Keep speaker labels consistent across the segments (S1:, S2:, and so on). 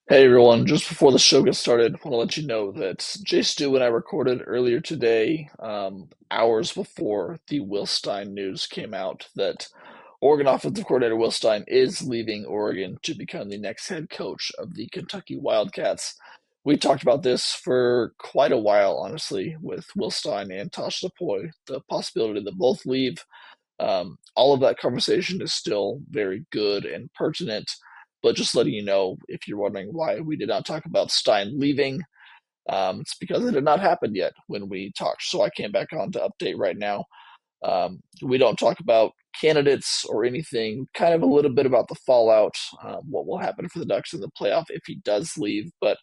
S1: Hey everyone, just before the show gets started, I want to let you know that Stu and I recorded earlier today, hours before the Will Stein news came out, that Oregon offensive coordinator Will Stein is leaving Oregon to become the next head coach of the Kentucky Wildcats. We talked about this for quite a while, honestly, with Will Stein and Tosh Lupoi, the possibility that both leave. All of that conversation is still very good and pertinent, but just letting you know, if you're wondering why we did not talk about Stein leaving, it's because it had not happened yet when we talked. So I came back on to update right now. We don't talk about candidates or anything, kind of a little bit about the fallout, what will happen for the Ducks in the playoff if he does leave. But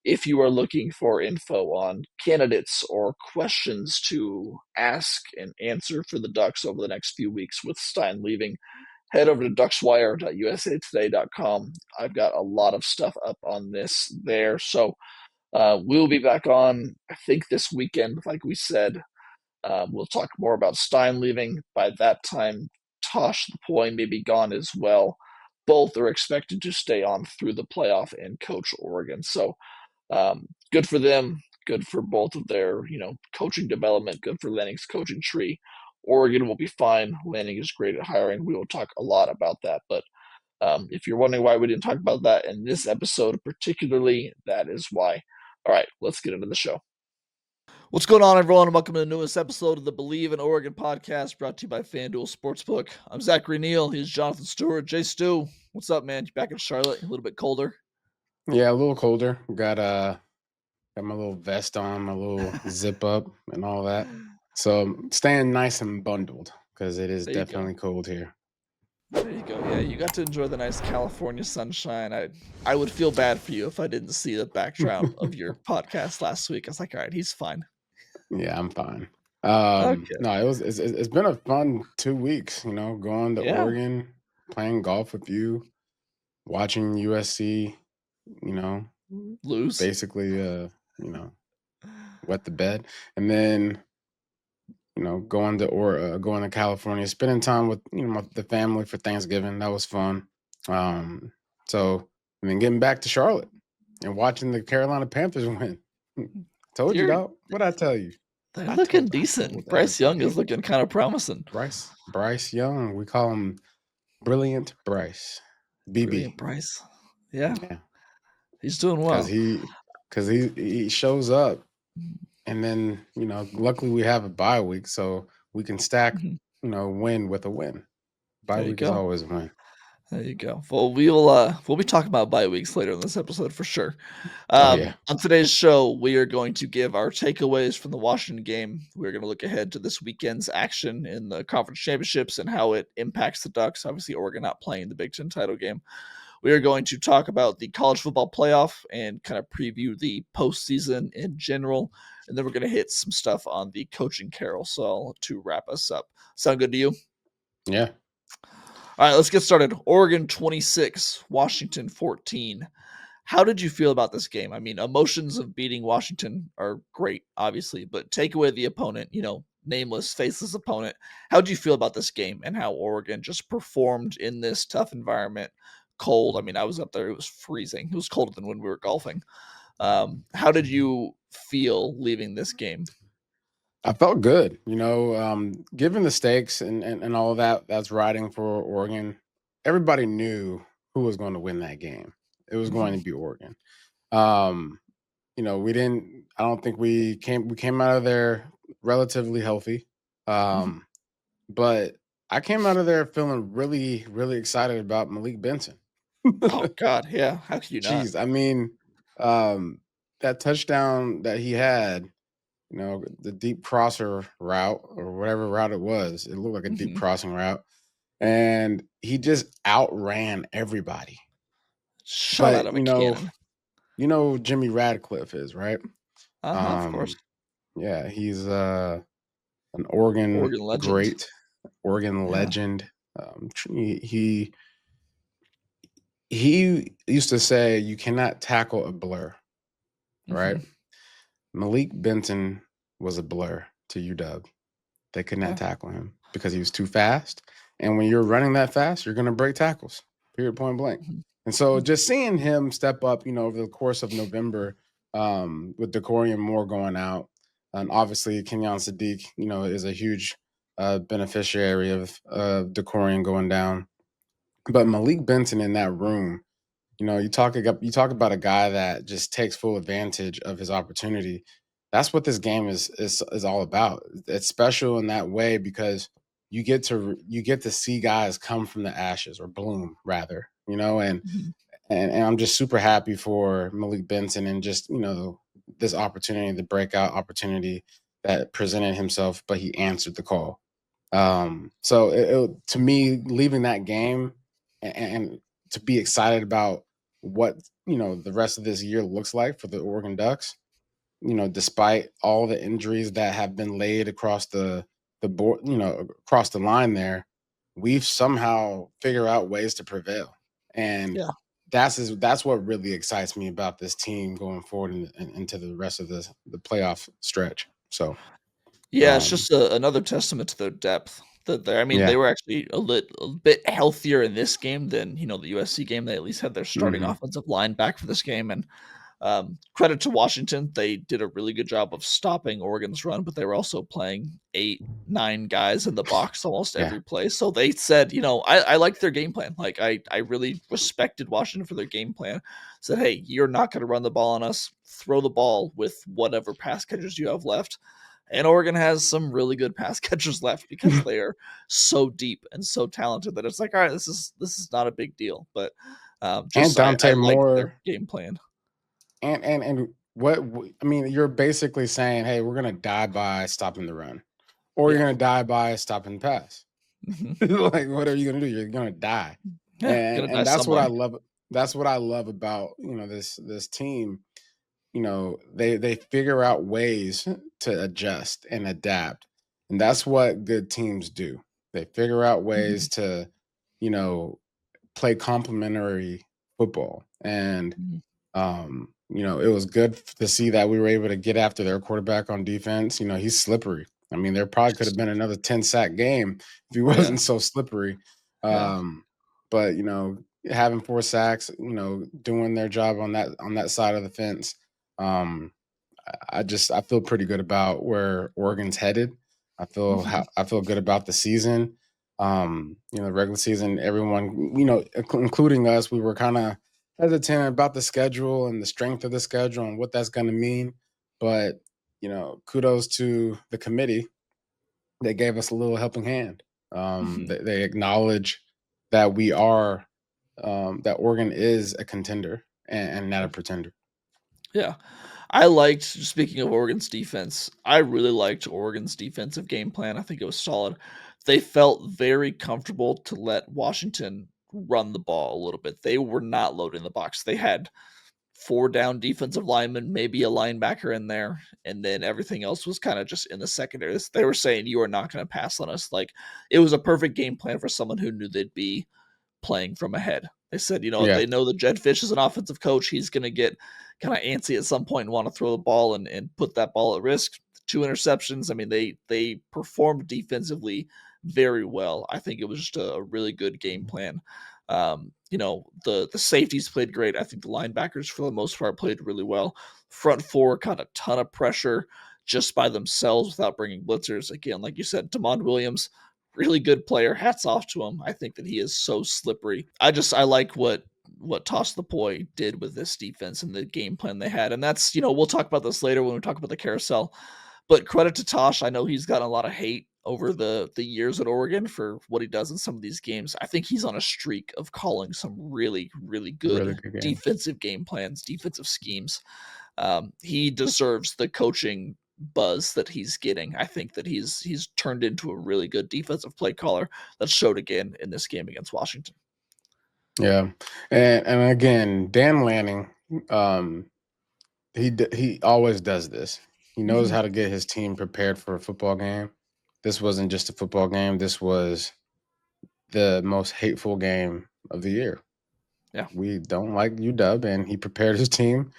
S1: if you are looking for info on candidates or questions to ask and answer for the Ducks over the next few weeks with Stein leaving, head over to duckswire.usatoday.com. I've got a lot of stuff up on this there. So we'll be back on, I think, this weekend, like we said. We'll talk more about Stein leaving. By that time, Tosh Lupoi may be gone as well. Both are expected to stay on through the playoff and coach Oregon. So good for them. Good for both of their, coaching development. Good for Lanning's coaching tree. Oregon will be fine. Lanning is great at hiring. We will talk a lot about that. But if you're wondering why we didn't talk about that in this episode particularly, that is why. All right, let's get into the show. What's going on, everyone? Welcome to the newest episode of the Believe in Oregon podcast brought to you by FanDuel Sportsbook. I'm Zachary Neel. He's Jonathan Stewart. Stu, what's up, man? You back in Charlotte? A little bit colder?
S2: Yeah, a little colder. Got my little vest on, my little zip up and all that. So I'm staying nice and bundled because it is definitely cold here.
S1: There you go. Yeah, you got to enjoy the nice California sunshine. I would feel bad for you if I didn't see the backdrop of your podcast last week. I was like, all right, he's fine.
S2: Yeah, I'm fine.
S1: Okay.
S2: No, it's been a fun 2 weeks, going to Oregon, playing golf with you, watching USC,
S1: Lose.
S2: basically wet the bed. And then going to California, spending time with the family for Thanksgiving. That was fun. So and then getting back to Charlotte and watching the Carolina Panthers win. Told you, dog. What'd I tell you?
S1: They're looking decent. Bryce Young is looking kind of promising.
S2: Bryce Young. We call him Brilliant Bryce. BB.
S1: Brilliant Bryce. Yeah. He's doing well.
S2: Because he shows up, and then luckily we have a bye week, so we can stack win with a win. Bye week is always a win.
S1: There you go. Well, we'll be talking about bye weeks later in this episode for sure. On today's show, we are going to give our takeaways from the Washington game. We're going to look ahead to this weekend's action in the conference championships and how it impacts the Ducks. Obviously, Oregon not playing the Big Ten title game. We are going to talk about the college football playoff and kind of preview the postseason in general. And then we're going to hit some stuff on the coaching carousel to wrap us up. Sound good to you?
S2: Yeah.
S1: All right, let's get started. Oregon 26, Washington 14. How did you feel about this game? I mean, emotions of beating Washington are great, obviously, but take away the opponent, nameless, faceless opponent. How did you feel about this game and how Oregon just performed in this tough environment? Cold. I mean, I was up there. It was freezing. It was colder than when we were golfing. How did you feel leaving this game?
S2: I felt good, given the stakes and all of that's riding for Oregon. Everybody knew who was going to win that game. It was going to be Oregon. I don't think we came out of there relatively healthy. But I came out of there feeling really, really excited about Malik Benson.
S1: Oh God, yeah. How could you not?
S2: Jeez, I mean, that touchdown that he had, the deep crosser route or whatever route it was, it looked like a deep crossing route, and he just outran everybody.
S1: Shot out of a cannon.
S2: Jimmy Radcliffe is, right?
S1: Of course.
S2: Yeah, he's an Oregon legend. Great, Oregon legend. He used to say you cannot tackle a blur, right? Malik Benson was a blur to UW. They could not tackle him because he was too fast. And when you're running that fast, you're going to break tackles, period, point blank. And so just seeing him step up, over the course of November, with Decorian Moore going out, and obviously Kenyon Sadiq, is a huge beneficiary of Decorian going down. But Malik Benson in that room, you talk about a guy that just takes full advantage of his opportunity. That's what this game is all about. It's special in that way because you get to see guys come from the ashes or bloom rather,
S1: Mhm.
S2: and I'm just super happy for Malik Benson and just this opportunity, the breakout opportunity that presented himself, but he answered the call. So to me, leaving that game and to be excited about what the rest of this year looks like for the Oregon Ducks. Despite all the injuries that have been laid across the board, across the line there, we've somehow figured out ways to prevail, and
S1: Yeah.
S2: that's what really excites me about this team going forward into the rest of the playoff stretch. So,
S1: Yeah, it's
S2: um,
S1: just another testament to their depth. That I mean, they
S2: yeah.
S1: were actually a bit healthier in this game than the USC game. They at least had their starting
S2: Hmm.
S1: offensive line back for this game, and credit to Washington, they did a really good job of stopping Oregon's run, but they were also playing 8, 9 guys in the box almost
S2: Yeah.
S1: every play. So they said, I liked their game plan. Like I really respected Washington for their game plan. Said, hey, you're not going to run the ball on us. Throw the ball with whatever pass catchers you have left. And Oregon has some really good pass catchers left because they are so deep and so talented that it's like, all right, this is not a big deal. But
S2: And
S1: just I
S2: Dante
S1: like their
S2: Moore.
S1: game plan.
S2: And I mean, you're basically saying, hey, we're gonna die by stopping the run, or you're
S1: Yeah.
S2: gonna die by stopping the pass.
S1: Mhm.
S2: Like, what are you gonna do? You're gonna die,
S1: Yeah,
S2: and
S1: gonna die
S2: and that's
S1: some
S2: what I
S1: way.
S2: love. That's what I love about this team. They figure out ways to adjust and adapt, and that's what good teams do. They figure out ways
S1: Mhm,
S2: to you know play complementary football. And
S1: mhm.
S2: it was good to see that we were able to get after their quarterback on defense. He's slippery. I mean, there probably could have been another 10-sack game if he
S1: Oh, yeah,
S2: wasn't so slippery.
S1: yeah.
S2: Um, but having 4 sacks, doing their job on that side of the fence. Um, I feel pretty good about where Oregon's headed.
S1: Mhm.
S2: I feel good about the season. The regular season, everyone, including us, we were kind of hesitant about the schedule and the strength of the schedule and what that's going to mean. But kudos to the committee. They gave us a little helping hand.
S1: Mhm.
S2: They acknowledge that that Oregon is a contender and not a pretender.
S1: Yeah. I liked speaking of Oregon's defense, I really liked Oregon's defensive game plan. I think it was solid. They felt very comfortable to let Washington run the ball a little bit. They were not loading the box. They had 4 down defensive linemen, maybe a linebacker in there, and then everything else was kinda just in the secondary. They were saying, "You are not gonna pass on us." Like, it was a perfect game plan for someone who knew they'd be playing from ahead. They said,
S2: Yeah.
S1: they know that Jed Fish is an offensive coach. He's going to get kind of antsy at some point and want to throw the ball and put that ball at risk. 2 interceptions. I mean, they performed defensively very well. I think it was just a really good game plan. The safeties played great. I think the linebackers for the most part played really well. Front four caught a ton of pressure just by themselves without bringing blitzers. Again, like you said, Demond Williams, really good player. Hats off to him. I think that he is so slippery. I like what Tosh Lupoi did with this defense and the game plan they had. And that's, we'll talk about this later when we talk about the carousel. But credit to Tosh. I know he's gotten a lot of hate over the years at Oregon for what he does in some of these games. I think he's on a streak of calling some really, really
S2: Really
S1: good
S2: good game.
S1: defensive game plans, defensive schemes. He deserves the coaching buzz that he's getting. I think that he's turned into a really good defensive play caller that showed again in this game against Washington.
S2: Yeah, and again, Dan Lanning, um, he always does this. He knows
S1: Mhm.
S2: how to get his team prepared for a football game. This wasn't just a football game. This was the most hateful game of the year.
S1: Yeah.
S2: We don't like UW, and he prepared his team.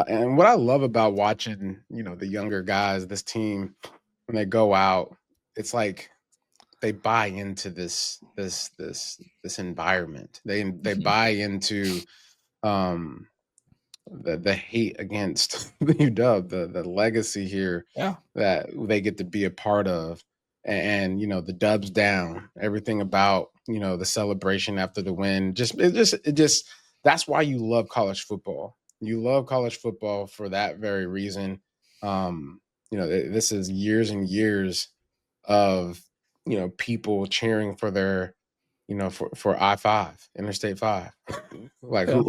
S2: And what I love about watching, the younger guys, this team, when they go out, it's like they buy into this environment. They buy into um the hate against the UW, the legacy here
S1: Yeah.
S2: that they get to be a part of. And the dubs down, everything about the celebration after the win. Just that's why you love college football. You love college football for that very reason. This is years and years of people cheering for their for I-5, Interstate 5. Like
S1: Yeah.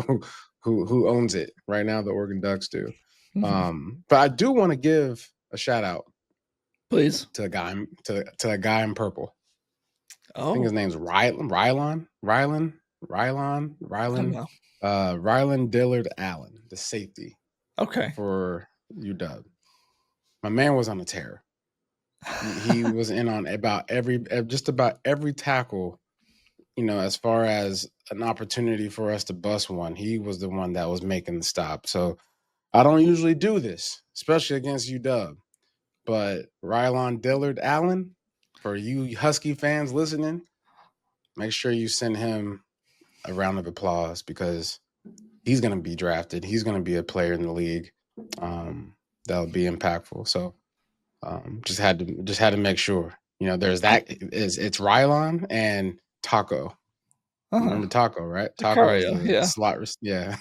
S2: who owns it right now? The Oregon Ducks do.
S1: Hmm.
S2: But I do want to give a shout out
S1: Please.
S2: to a guy to a guy in purple. I think his
S1: Oh,
S2: name's
S1: I don't
S2: Rylan
S1: know.
S2: Rylan Dillard Allen, the safety
S1: Okay.
S2: for UW. My man was on a tear. He was in on just about every tackle. As far as an opportunity for us to bust one, he was the one that was making the stop. So I don't usually do this, especially against UW. But Rylan Dillard Allen, for you Husky fans listening, make sure you send him a round of applause because he's going to be drafted. He's going to be a player in the league that'll be impactful. So just had to make sure. There's
S1: I,
S2: it's Rylan and Taco.
S1: uh-huh.
S2: Remember Taco, right? Taco is
S1: Sicario.
S2: the
S1: Yeah.
S2: slot. Yeah.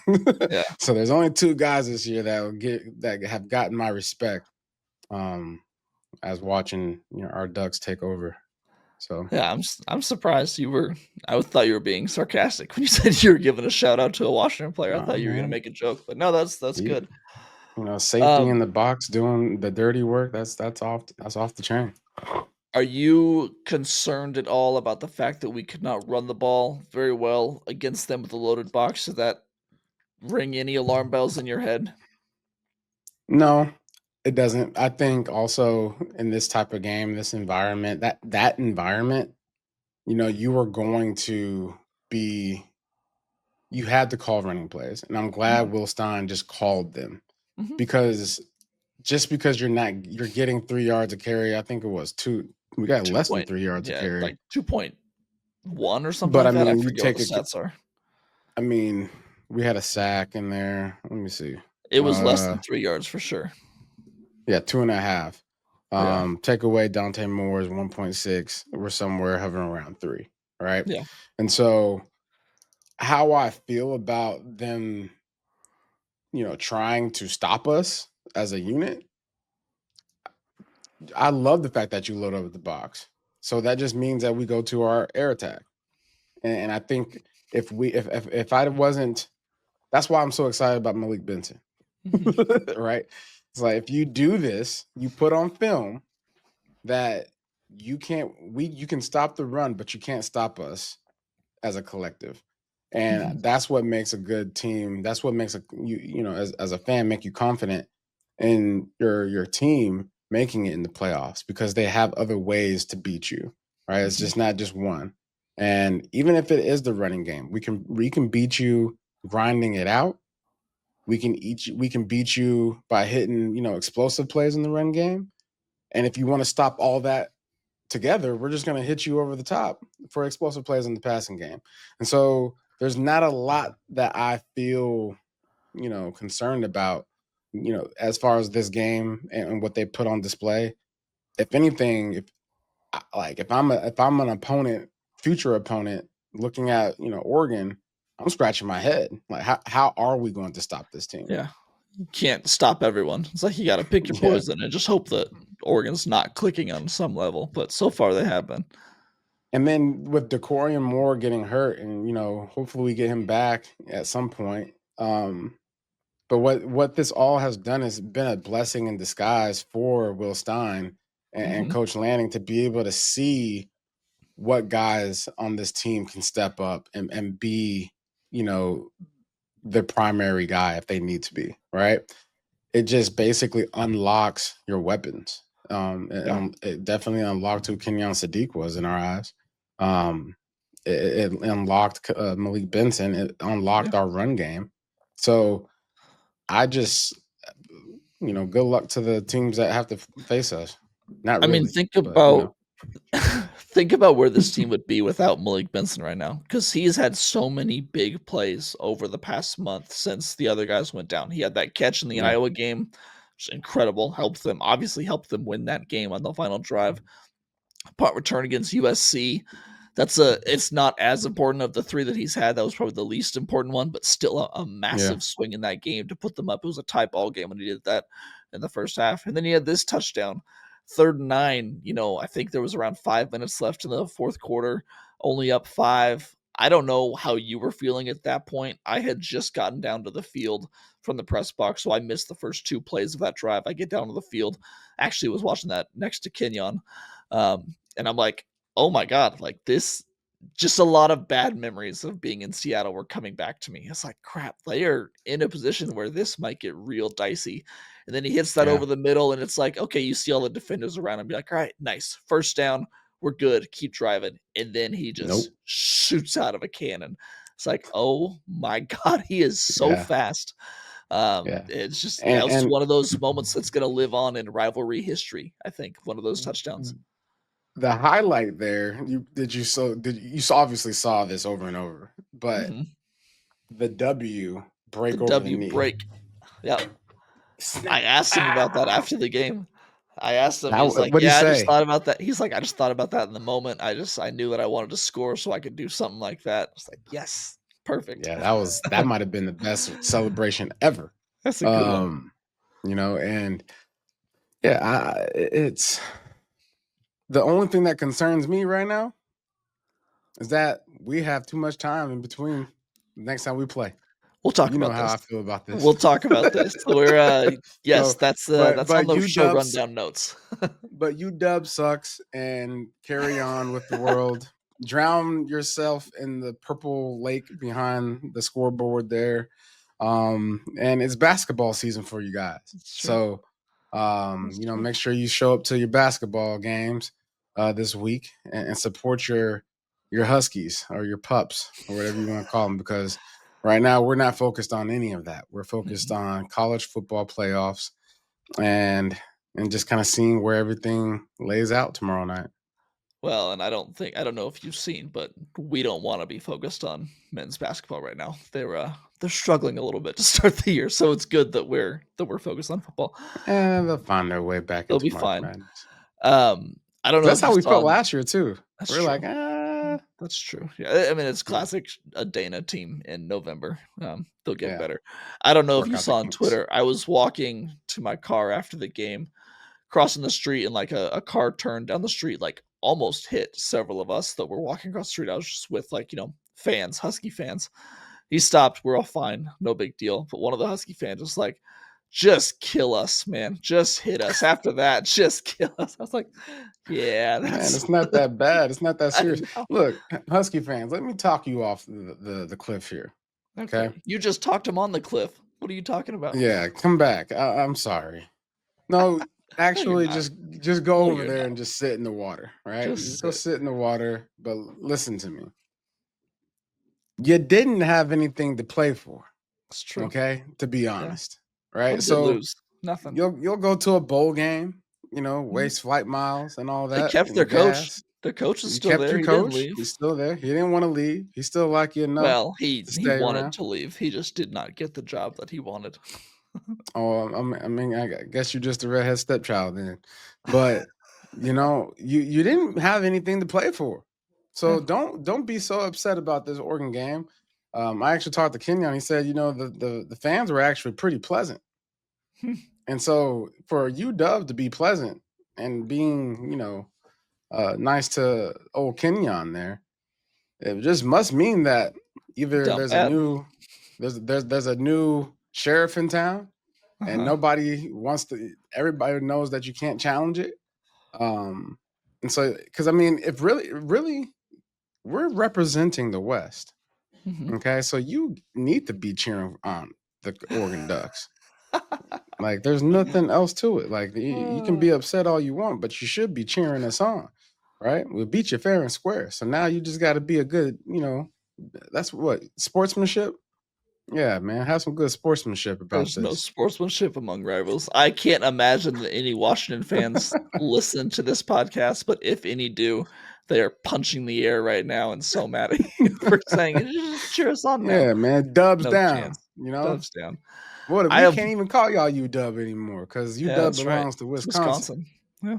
S1: Yeah.
S2: So there's only two guys this year that have gotten my respect. Um, as watching our Ducks take over. So
S1: Yeah. I'm surprised you were. I thought you were being sarcastic when you said you were giving a shout out to a Washington player. I
S2: nah,
S1: thought you were gonna
S2: man,
S1: make a joke, but no, that's
S2: you,
S1: good.
S2: safety in
S1: Um,
S2: the box doing the dirty work. That's off the chain.
S1: are you concerned at all about the fact that we could not run the ball very well against them with a loaded box? Does that ring any alarm bells in your head?
S2: No, it doesn't. I think also in this type of game, this environment, that environment, you were going to be you had to call running plays, and I'm
S1: Mhm,
S2: glad Will Stein just called them
S1: mhm.
S2: because just because you're getting 3 yards of carry, I think it was two. We got
S1: 2
S2: less than
S1: point
S2: 3 yards of
S1: yeah,
S2: carry.
S1: like 2.1 or something
S2: But I
S1: like that. I
S2: mean,
S1: forget what the stats are.
S2: we had a sack in there. Let me see.
S1: It was less
S2: Uh,
S1: than 3 yards for sure.
S2: yeah, 2.5.
S1: Yeah,
S2: Take away Dante Moore's 1.6. We're somewhere hovering around 3. Right.
S1: yeah.
S2: And so, how I feel about them, trying to stop us as a unit, I love the fact that you load up the box. So that just means that we go to our air attack. And I think if I wasn't, that's why I'm so excited about Malik Benson.
S1: Mhm,
S2: Right? It's like if you do this, you put on film that you can stop the run, but you can't stop us as a collective.
S1: mhm,
S2: And that's what makes a good team. That's what makes as a fan make you confident in your team making it in the playoffs because they have other ways to beat you. Right? It's
S1: mhm,
S2: just not just one. And even if it is the running game, we can beat you grinding it out. We can beat you by hitting, explosive plays in the run game. And if you want to stop all that together, we're just going to hit you over the top for explosive plays in the passing game. And so there's not a lot that I feel, concerned about, as far as this game and what they put on display. If anything, if I'm an opponent, future opponent, looking at Oregon, I'm scratching my head. Like, how are we going to stop this team?
S1: yeah. You can't stop everyone. It's like you gotta pick your
S2: Yeah.
S1: poison and just hope that Oregon's not clicking on some level, but so far they have been.
S2: And then with Decorian Moore getting hurt, and hopefully we get him back at some point. But what this all has done has been a blessing in disguise for Will Stein and
S1: Mhm,
S2: Coach Lanning to be able to see what guys on this team can step up and be, you know, the primary guy if they need to be, right? It just basically unlocks your weapons.
S1: yeah,
S2: It definitely unlocked who Kenyon Sadiq was in our eyes. Um, it unlocked Malik Benson. It
S1: yeah.
S2: unlocked our run game. So I just, good luck to the teams that have to face us. Not
S1: I mean,
S2: really,
S1: think
S2: but
S1: about Think about where this team would be without Malik Benson right now, because he's had so many big plays over the past month since the other guys went down. He had that catch in the
S2: Yeah,
S1: Iowa game, which is incredible. Helped them win that game on the final drive. Punt return against USC. It's not as important of the three that he's had. That was probably the least important one, but still a
S2: yeah,
S1: massive swing in that game to put them up. It was a tie ball game when he did that in the first half. And then he had this touchdown. 3rd and 9, I think there was around 5 minutes left in the fourth quarter, only up five. I don't know how you were feeling at that point. I had just gotten down to the field from the press box, so I missed the first 2 plays of that drive. I get down to the field. Actually was watching that next to Kenyon. And I'm like, oh my God, like this, just a lot of bad memories of being in Seattle were coming back to me. It's like, crap, they are in a position where this might get real dicey. And then he hits that
S2: yeah.
S1: over the middle, and it's like, okay, you see all the defenders around him, be like, all right, nice. First down, we're good. Keep driving. And then he just
S2: Nope.
S1: shoots out of a cannon. It's like, oh my God, he is so
S2: Yeah,
S1: fast.
S2: yeah.
S1: It's just, yeah, it was
S2: And
S1: one of those moments that's going to live on in rivalry history, I think, one of those touchdowns.
S2: the highlight there, you obviously saw this over and over, but
S1: Mhm.
S2: the W
S1: The
S2: break over the
S1: W
S2: knee.
S1: break. Yep. I
S2: Snap.
S1: asked him about that
S2: Ah!
S1: after the game. I asked him, he's like,
S2: What'd he
S1: "Yeah, I just
S2: say?
S1: thought about that." He's like, "I just thought about that in the moment. I knew that I wanted to score so I could do something like that." I was like, "Yes, perfect."
S2: Yeah, that might have been the best celebration ever.
S1: That's a good one.
S2: Um, and yeah, it's the only thing that concerns me right now is that we have too much time in between the next time we play.
S1: We'll talk
S2: You know
S1: about
S2: how
S1: this.
S2: I feel about this.
S1: We'll talk about this. We're, yes,
S2: So,
S1: that's on
S2: but
S1: the show
S2: UW
S1: rundown notes.
S2: UW sucks and carry on with the world. Drown yourself in the purple lake behind the scoreboard there. And it's basketball season for you guys.
S1: That's true.
S2: So,
S1: That's true.
S2: make sure you show up to your basketball games this week and support your Huskies or your pups or whatever you want to call them, because right now we're not focused on any of that. We're focused
S1: Mhm.
S2: on college football playoffs and just kind of seeing where everything lays out tomorrow night.
S1: Well, and I don't know if you've seen, but we don't wanna be focused on men's basketball right now. They're struggling a little bit to start the year, so it's good that we're focused on football.
S2: And they'll find their way back
S1: They'll
S2: into
S1: be
S2: March
S1: fine.
S2: Madness.
S1: I don't know
S2: That's
S1: if you
S2: how we
S1: saw.
S2: felt last year too.
S1: That's
S2: We're like,
S1: true. That's true. Yeah, I mean, it's
S2: yeah,
S1: classic a Dana team in November. They'll get
S2: yeah,
S1: better. I don't know if
S2: work
S1: you
S2: out the
S1: saw on
S2: kinks.
S1: Twitter, I was walking to my car after the game, crossing the street, and, like, a car turned down the street, like, almost hit several of us that were walking across the street. I was just with, like, fans, Husky fans. He stopped, we're all fine, no big deal, but one of the Husky fans was like, "Just kill us, man. Just hit us. After that, just kill us." I was like, "Yeah,
S2: Man,
S1: that's."
S2: it's not that bad. It's not that
S1: I
S2: serious.
S1: know.
S2: Look, Husky fans, let me talk you off the cliff here. Okay.
S1: Okay. You just talked him on the cliff. What are you talking about?
S2: Yeah, come back. I'm sorry. No,
S1: No, you're
S2: actually,
S1: not.
S2: just go
S1: No,
S2: over
S1: you're
S2: there
S1: not.
S2: and just sit in the water. Right? You
S1: Just
S2: just go
S1: sit.
S2: sit in the water. But listen to me. You didn't have anything to play for.
S1: It's true.
S2: Okay, to be
S1: Yeah.
S2: honest, right?
S1: What did you
S2: So
S1: lose? Nothing.
S2: you'll go to a bowl game,
S1: Mhm.
S2: waste flight miles and all
S1: They
S2: that
S1: kept their
S2: and
S1: coach.
S2: gas.
S1: Their coach is
S2: You
S1: still
S2: kept
S1: there.
S2: your
S1: He didn't
S2: coach.
S1: leave.
S2: He's still there. He didn't want to leave. He still liked you enough
S1: Well,
S2: to
S1: he
S2: stay
S1: wanted
S2: around.
S1: to leave. He just did not get the job that he wanted.
S2: Oh, I guess you're just a redhead stepchild then. But you didn't have anything to play for,
S1: Yeah.
S2: so don't be so upset about this Oregon game. I actually talked to Kenyon. He said, the fans were actually pretty pleasant. And so for UW to be pleasant and being, nice to old Kenyon there, it just must mean that either
S1: Down bad.
S2: there's a new sheriff in town and
S1: Uh-huh.
S2: nobody wants to everybody knows that you can't challenge it. Um and so because I mean if really we're representing the West.
S1: Mhm.
S2: Okay. So you need to be cheering on the Oregon Ducks. Like, there's nothing else to it. Like, you can be
S1: Uh,
S2: upset all you want, but you should be cheering us on, right? We beat you fair and square. So now you just got to be a good, that's what sportsmanship. Yeah, man, have some good sportsmanship about
S1: there's no
S2: this.
S1: sportsmanship among rivals. I can't imagine that any Washington fans listen to this podcast, but if any do, They are punching the air right now and so mad at you for saying, "Just cheer us on now."
S2: Yeah, man, dubs
S1: No
S2: down,
S1: chance.
S2: you know?
S1: Dubs down.
S2: What
S1: I
S2: we
S1: have
S2: can't even call y'all UW anymore because
S1: Yeah,
S2: UW
S1: that's right.
S2: belongs to
S1: It's
S2: Wisconsin.
S1: Wisconsin. Yeah.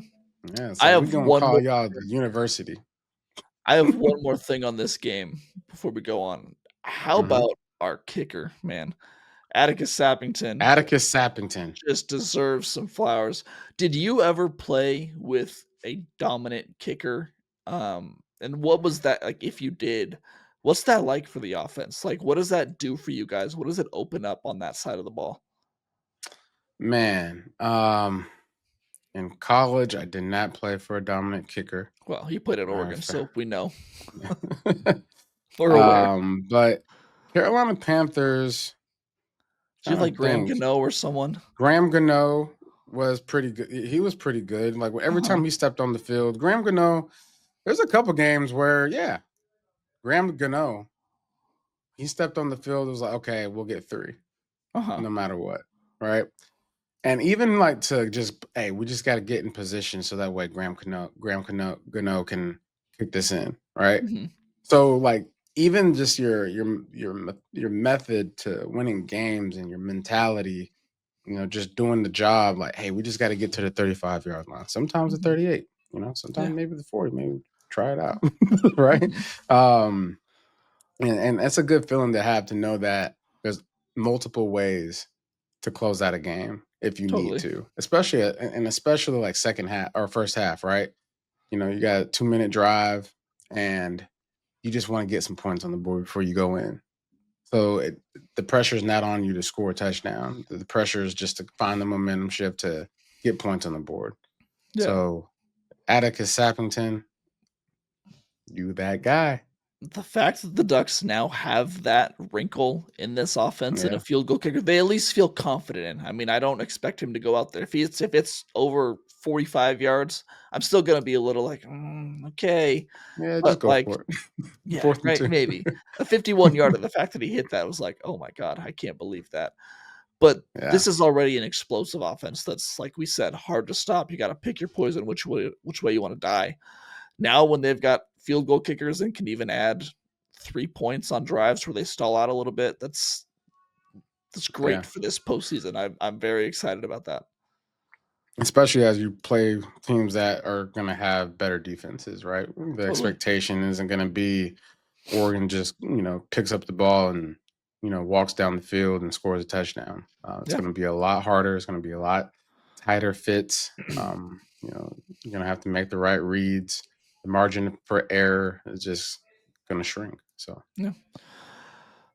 S2: Yeah,
S1: I
S2: so we
S1: have
S2: gonna
S1: one more
S2: call y'all the university.
S1: I have one more thing on this game before we go on. How
S2: Mhm.
S1: about our kicker, man? Atticus Sappington
S2: Atticus Sappington.
S1: just deserves some flowers. Did you ever play with a dominant kicker? And what was that like if you did? What's that like for the offense? Like what does that do for you guys? What does it open up on that side of the ball?
S2: Man, in college, I did not play for a dominant kicker.
S1: Well, he played at
S2: Uh,
S1: Oregon,
S2: fa
S1: so we know.
S2: yeah.
S1: We're aware.
S2: But Carolina Panthers,
S1: Do you have
S2: trying
S1: like
S2: to
S1: Graham
S2: think.
S1: Gano or someone?
S2: Graham Gano was pretty good. He was pretty good. Like every
S1: Uh-huh.
S2: time he stepped on the field, Graham Gano. There's a couple games where, yeah, Graham Gano, he stepped on the field. It was like, okay, we'll get 3,
S1: Uh-huh.
S2: no matter what, right? And even like to just, hey, we just got to get in position so that way Gano can kick this in, right?
S1: Mhm.
S2: So like even just your method to winning games and your mentality, just doing the job, like, hey, we just got to get to the 35-yard line. Sometimes the
S1: Mhm.
S2: 38, sometimes
S1: Yeah.
S2: maybe the 40, maybe try it out. Right.
S1: Mhm.
S2: Um, and that's a good feeling to have, to know that there's multiple ways to close out a game if you need
S1: Totally.
S2: to, especially and especially like second half or first half, right? You got a 2-minute drive and you just want to get some points on the board before you go in. So the pressure is not on you to score a touchdown. The pressure is just to find the momentum shift to get points on the board.
S1: Yeah.
S2: So Atticus Sappington, you that guy.
S1: The fact that the Ducks now have that wrinkle in this offense and a
S2: Yeah.
S1: field goal kicker, they at least feel confident in. I mean, I don't expect him to go out there. If it's over 45 yards, I'm still gonna be a little like, okay.
S2: Yeah,
S1: But
S2: just go
S1: like,
S2: for it.
S1: yeah,
S2: Fourth and
S1: right,
S2: two.
S1: maybe. A 51 yarder, the fact that he hit that was like, oh my God, I can't believe that. But
S2: Yeah.
S1: this is already an explosive offense that's, like we said, hard to stop. You got to pick your poison, which way you want to die. Now, when they've got field goal kickers and can even add 3 points on drives where they stall out a little bit, that's
S2: Yeah.
S1: great for this postseason. I'm very excited about that.
S2: Especially as you play teams that are going to have better defenses, right? The
S1: Totally.
S2: expectation isn't going to be Oregon just, picks up the ball and, walks down the field and scores a touchdown. It's
S1: Yeah.
S2: going to be a lot harder. It's going to be a lot tighter fits. You're going to have to make the right reads. The margin for error is just going to shrink. So,
S1: Yeah.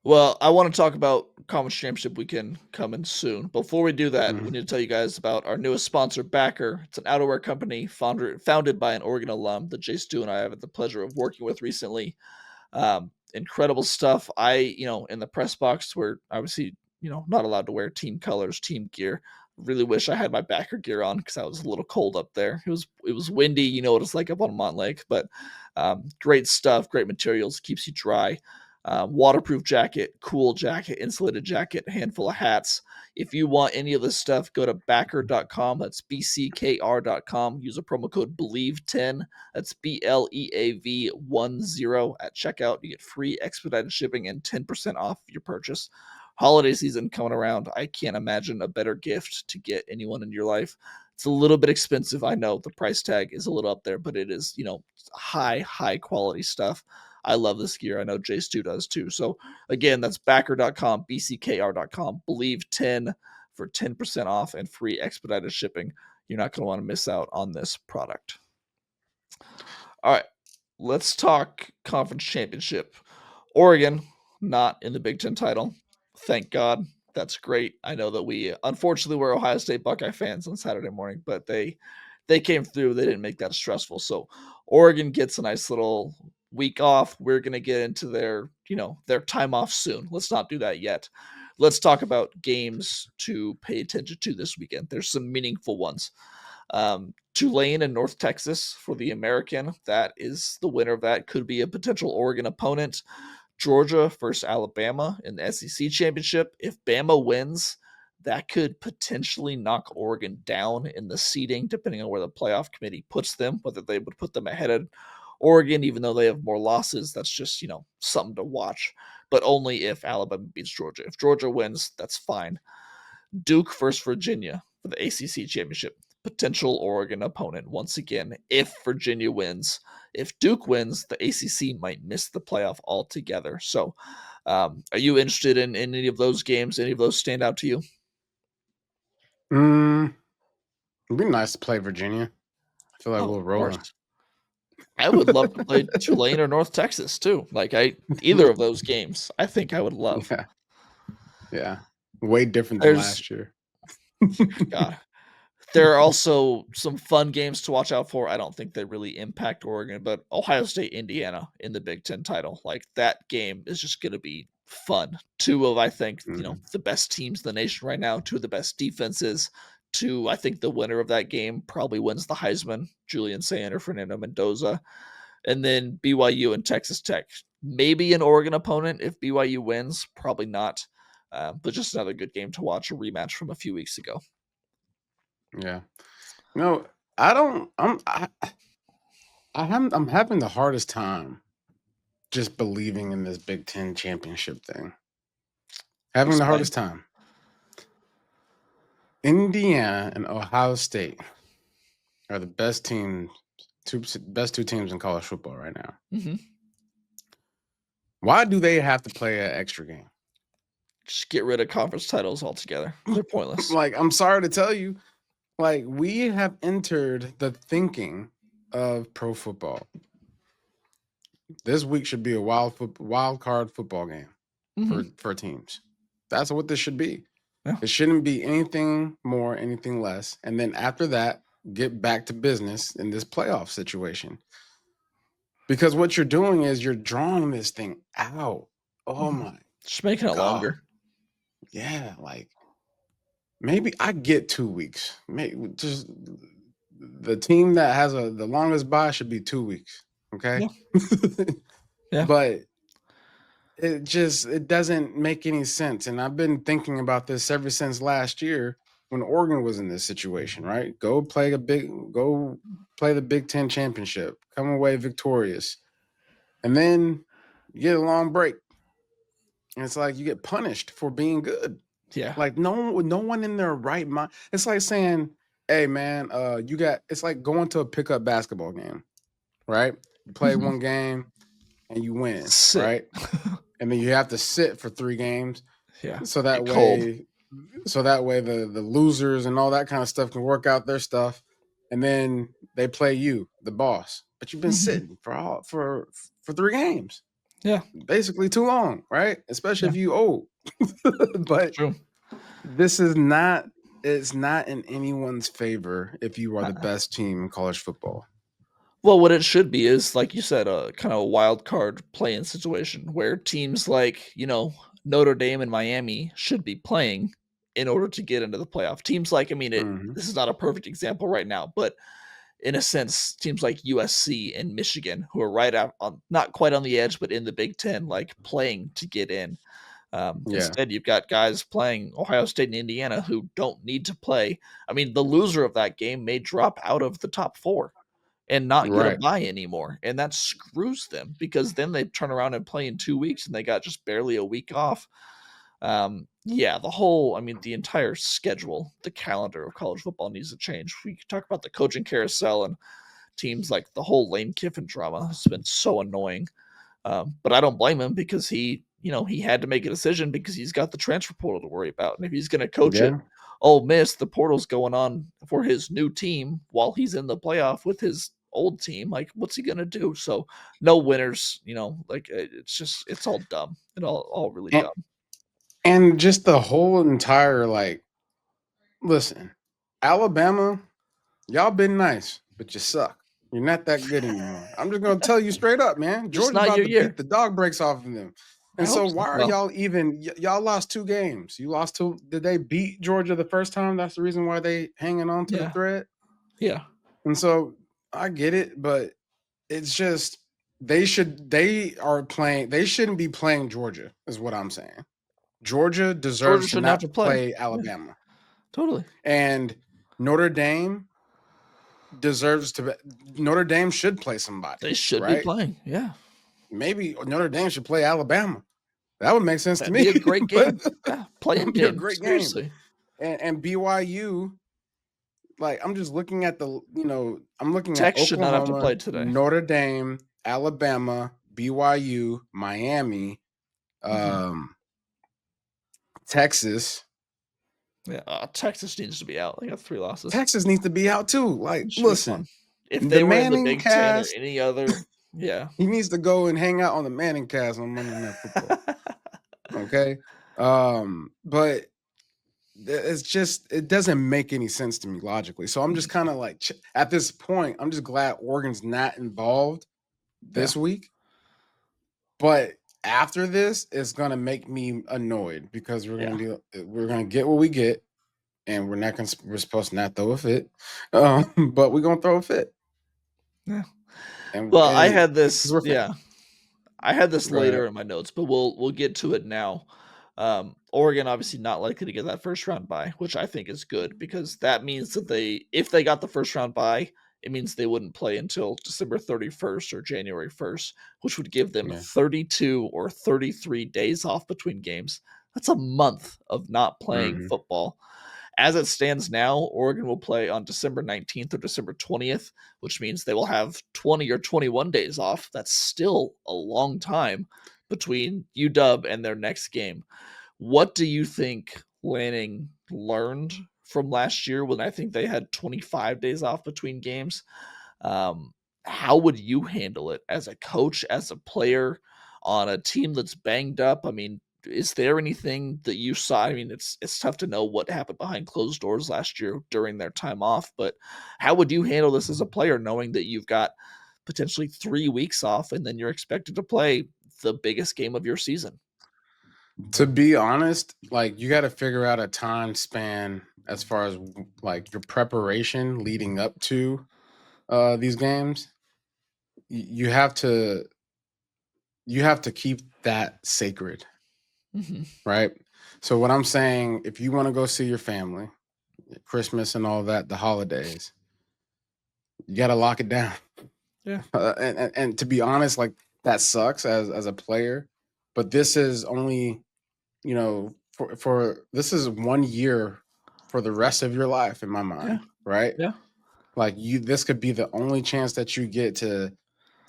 S1: Well, I want to talk about conference championship weekend coming soon. Before we do that, we
S2: mhm.
S1: need to tell you guys about our newest sponsor, Backer. It's an outerwear company founded by an Oregon alum that Jay Stu and I have had the pleasure of working with recently. Incredible stuff. In the press box, where obviously, not allowed to wear team colors, team gear. Really wish I had my Backer gear on because I was a little cold up there. It was windy, you know what it's like up on Mont Lake, but great stuff, great materials, keeps you dry. Waterproof jacket, cool jacket, insulated jacket, handful of hats. If you want any of this stuff, go to backer.com. That's BCKR.com. Use a promo code BELIEVE10. That's BLEAV10 at checkout. You get free expedited shipping and 10% off your purchase. Holiday season coming around. I can't imagine a better gift to get anyone in your life. It's a little bit expensive. I know the price tag is a little up there, but it is, high quality stuff. I love this gear. I know Jay Stu does too. So again, that's backer.com, BCKR.com. Believe 10 for 10% off and free expedited shipping. You're not going to want to miss out on this product. All right, let's talk conference championship. Oregon, not in the Big Ten title. Thank God. That's great. I know that we unfortunately were Ohio State Buckeye fans on Saturday morning, but they came through. They didn't make that stressful. So Oregon gets a nice little week off. We're gonna get into their time off soon. Let's not do that yet. Let's talk about games to pay attention to this weekend. There's some meaningful ones. Tulane and North Texas for the American. That is the winner of that. Could be a potential Oregon opponent. Georgia versus Alabama in the SEC championship. If Bama wins, that could potentially knock Oregon down in the seeding, depending on where the playoff committee puts them, whether they would put them ahead of Oregon, even though they have more losses, that's just, something to watch, but only if Alabama beats Georgia. If Georgia wins, that's fine. Duke versus Virginia for the ACC championship. Potential Oregon opponent once again if Virginia wins. If Duke wins, the ACC might miss the playoff altogether. So, are you interested in any of those games? Any of those stand out to you?
S2: It'd be nice to play Virginia. I feel like
S1: Oh,
S2: we'll
S1: of
S2: roll them.
S1: course. I would love to play Tulane or North Texas too. Either of those games, I think I would love.
S2: Yeah, yeah. Way different than
S1: There's
S2: last year.
S1: God, there are also some fun games to watch out for. I don't think they really impact Oregon, but Ohio State, Indiana in the Big Ten title, like that game is just going to be fun. Two of, I think,
S2: Mhm.
S1: the best teams in the nation right now, two of the best defenses. Two, I think the winner of that game probably wins the Heisman, Julian Saint or Fernando Mendoza. And then BYU and Texas Tech. Maybe an Oregon opponent if BYU wins, probably not. But just another good game to watch, a rematch from a few weeks ago.
S2: Yeah. No, I don't. I'm having the hardest time just believing in this Big Ten championship thing. Having the
S1: Explain.
S2: hardest time. Indiana and Ohio State are the best teams, best two teams in college football right now.
S1: Mm-hmm.
S2: Why do they have to play an extra game?
S1: Just get rid of conference titles altogether. They're pointless.
S2: Like, I'm sorry to tell you, like, we have entered the thinking of pro football. This week should be a wild card football game
S1: Mm-hmm.
S2: for teams. That's what this should be.
S1: Yeah.
S2: It shouldn't be anything more, anything less. And then after that, get back to business in this playoff situation. Because what you're doing is you're drawing this thing out. Oh
S1: Mm-hmm.
S2: my
S1: Just making it
S2: God.
S1: longer.
S2: Yeah, like maybe I get 2 weeks. Maybe just the team that has the longest bye should be 2 weeks. Okay.
S1: Yeah. Yeah.
S2: But it doesn't make any sense. And I've been thinking about this ever since last year when Oregon was in this situation, right? Go play the Big Ten championship, come away victorious, and then you get a long break. And it's like you get punished for being good.
S1: Yeah.
S2: Like no one in their right mind. It's like saying, hey man, it's like going to a pickup basketball game, right? You play
S1: Mm-hmm.
S2: one game and you win,
S1: Sit.
S2: right? And then you have to sit for 3 games.
S1: Yeah.
S2: So
S1: Get
S2: that
S1: cold.
S2: way the losers and all that kind of stuff can work out their stuff. And then they play you, the boss. But you've been
S1: Mm-hmm.
S2: sitting for 3 games.
S1: Yeah.
S2: Basically too long, right? Especially
S1: Yeah.
S2: if you old. But
S1: True.
S2: this is not it's not in anyone's favor if you are the
S1: Uh-uh.
S2: best team in college football.
S1: Well, what it should be is, like you said, a kind of a wild card play-in situation where teams like, Notre Dame and Miami should be playing in order to get into the playoff. Teams like,
S2: Mhm.
S1: this is not a perfect example right now, but in a sense, teams like USC and Michigan, who are right out on, not quite on the edge, but in the Big Ten, like playing to get in.
S2: Yeah.
S1: Instead, you've got guys playing Ohio State and Indiana who don't need to play. The loser of that game may drop out of the top four and not get a
S2: Right.
S1: bye anymore. And that screws them because then they turn around and play in 2 weeks and they got just barely a week off. Yeah, the entire schedule, the calendar of college football needs to change. We could talk about the coaching carousel and teams like the whole Lane Kiffin drama has been so annoying. But I don't blame him because he had to make a decision because he's got the transfer portal to worry about. And if he's going to coach it,
S2: Yeah.
S1: Ole Miss, the portal's going on for his new team while he's in the playoff with his old team. Like, what's he going to do? So, no winners, it's all dumb. All really
S2: And,
S1: dumb.
S2: and just the whole entire listen, Alabama, y'all been nice, but you suck. You're not that good anymore. I'm just gonna tell you straight up, man.
S1: Just
S2: Georgia's
S1: not
S2: about
S1: your
S2: to beat
S1: year.
S2: the dog breaks off of them.
S1: I
S2: And
S1: hope
S2: so
S1: so.
S2: why are
S1: Well,
S2: y'all even y'all lost 2 games? You lost to Did they beat Georgia the first time? That's the reason why they hanging on to the
S1: yeah.
S2: thread.
S1: Yeah.
S2: And so I get it, but it's just they shouldn't be playing Georgia, is what I'm saying. Georgia
S1: Georgia
S2: deserves to
S1: shouldn't have
S2: not
S1: to play.
S2: play
S1: Yeah,
S2: Alabama.
S1: totally.
S2: And Notre Dame, deserves to. Notre Dame should play somebody,
S1: They should be
S2: right?
S1: playing. Yeah.
S2: Maybe Notre Dame should play Alabama. That would make sense to
S1: That'd
S2: me.
S1: be a great
S2: But
S1: game. Yeah.
S2: that
S1: Playing
S2: would be a
S1: game.
S2: great game.
S1: Seriously.
S2: And BYU, like I'm just looking at I'm looking at
S1: Tech should not have to
S2: Oklahoma,
S1: play today.
S2: Notre Dame, Alabama, BYU, Miami,
S1: Hmm.
S2: um, Texas.
S1: Yeah. Texas needs to be out. They got 3 losses.
S2: Texas needs to be out too. Like,
S1: It should be
S2: listen,
S1: fun. If
S2: the
S1: they were in the
S2: Manning
S1: Big Ten or
S2: cast,
S1: any other, yeah.
S2: he needs to go and hang out on the Manning cast on Monday Night Football. Okay. But it's just, it doesn't make any sense to me logically. So I'm just kind of like, at this point, I'm just glad Oregon's not involved
S1: Yeah.
S2: this week. But after this, it's gonna make me annoyed because we're gonna get what we get, and we're supposed to not throw a fit, but we're gonna throw a fit,
S1: Yeah.
S2: and
S1: Well, I
S2: and
S1: had
S2: because
S1: this.
S2: we're
S1: Yeah.
S2: fans.
S1: I had this
S2: Go ahead.
S1: later in my notes, but we'll get to it now. Oregon obviously not likely to get that first round bye, which I think is good because that means that if they got the first round bye, it means they wouldn't play until December 31st or January 1st, which would give them
S2: Yeah.
S1: 32 or 33 days off between games. That's a month of not playing
S2: Mm-hmm.
S1: football. As it stands now, Oregon will play on December 19th or December 20th, which means they will have 20 or 21 days off. That's still a long time between UW and their next game. What do you think Lanning learned from last year when I think they had 25 days off between games? Um, how would you handle it as a coach, as a player on a team that's banged up? I mean, is there anything that you saw? I mean, it's tough to know what happened behind closed doors last year during their time off, but how would you handle this as a player knowing that you've got potentially 3 weeks off and then you're expected to play the biggest game of your season?
S2: To be honest, like you got to figure out a time span as far as like your preparation leading up to these games. You have to keep that sacred,
S1: Hmm.
S2: right? So what I'm saying, if you want to go see your family, Christmas and all that, the holidays, you got to lock it down.
S1: Yeah.
S2: And to be honest, like that sucks as a player, but this is only, for this is 1 year for the rest of your life in my
S1: Yeah.
S2: mind, right?
S1: Yeah.
S2: Like this could be the only chance that you get to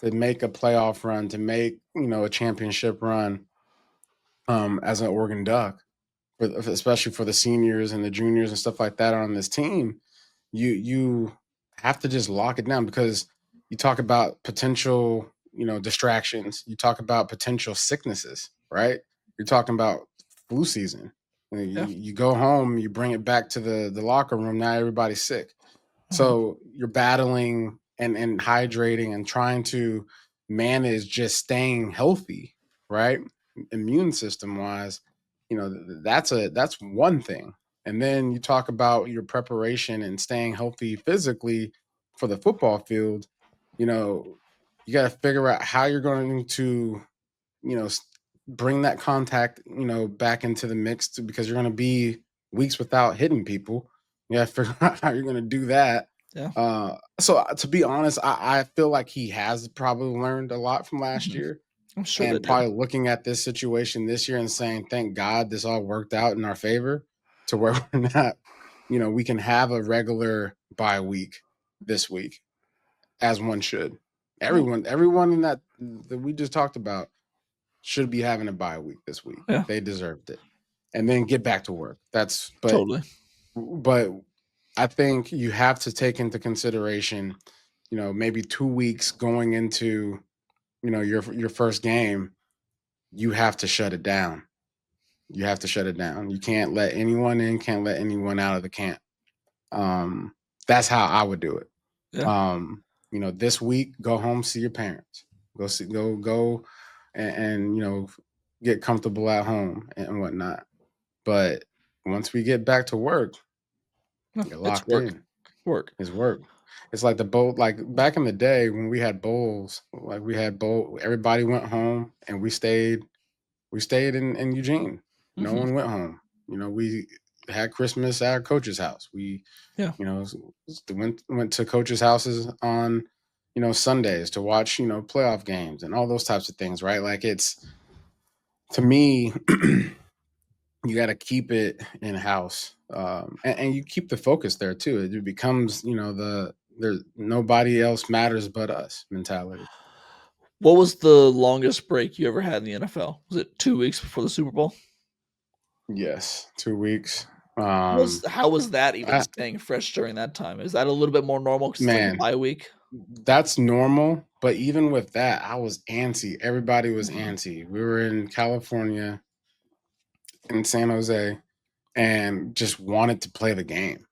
S2: make a playoff run, to make, a championship run as an Oregon Duck, especially for the seniors and the juniors and stuff like that on this team. You have to just lock it down because you talk about potential, distractions. You talk about potential sicknesses, right? You're talking about flu season.
S1: Yeah.
S2: You go home, you bring it back to the locker room. Now everybody's sick.
S1: Uh-huh.
S2: So you're battling and hydrating and trying to manage just staying healthy, right? Immune system wise, that's one thing. And then you talk about your preparation and staying healthy physically for the football field. You know, you got to figure out how you're going to, you know, bring that contact, back into the mix because you're going to be weeks without hitting people. You got to figure out how you're going to do that.
S1: Yeah.
S2: So to be honest, I feel like he has probably learned a lot from last
S1: Mhm.
S2: year
S1: I'm sure they
S2: and
S1: did.
S2: probably looking at this situation this year and saying, thank God this all worked out in our favor to where we're not, we can have a regular bye week this week as one should.
S1: Yeah.
S2: Everyone in that we just talked about should be having a bye week this week.
S1: Yeah.
S2: They deserved it. And then get back to work.
S1: Totally.
S2: But I think you have to take into consideration, maybe 2 weeks going into, your first game, you have to shut it down. You have to shut it down. You can't let anyone in, can't let anyone out of the camp. Um, that's how I would do it.
S1: Yeah.
S2: This week, go home, see your parents. Go and get comfortable at home and whatnot. But once we get back to work,
S1: No,
S2: you're
S1: it's
S2: locked
S1: work.
S2: in.
S1: Work.
S2: It's work. It's like the bowl, like back in the day when we had bowls, everybody went home and we stayed in Eugene. No
S1: Hmm.
S2: one went home. We had Christmas at our coach's house. We,
S1: Yeah.
S2: you know, went to coaches' houses on, Sundays to watch, playoff games and all those types of things, right? Like it's to me, you got to keep it in house, and you keep the focus there too. It becomes, there's nobody else matters but us mentality.
S1: What was the longest break you ever had in the NFL? Was it 2 weeks before the Super Bowl?
S2: Yes, 2 weeks.
S1: How was that even
S2: I,
S1: staying fresh during that time? Is that a little bit more normal because it's like a
S2: man,
S1: bye week?
S2: that's normal. But even with that, I was antsy. Everybody was
S1: Mhm.
S2: antsy. We were in California, in San Jose, and just wanted to play the game.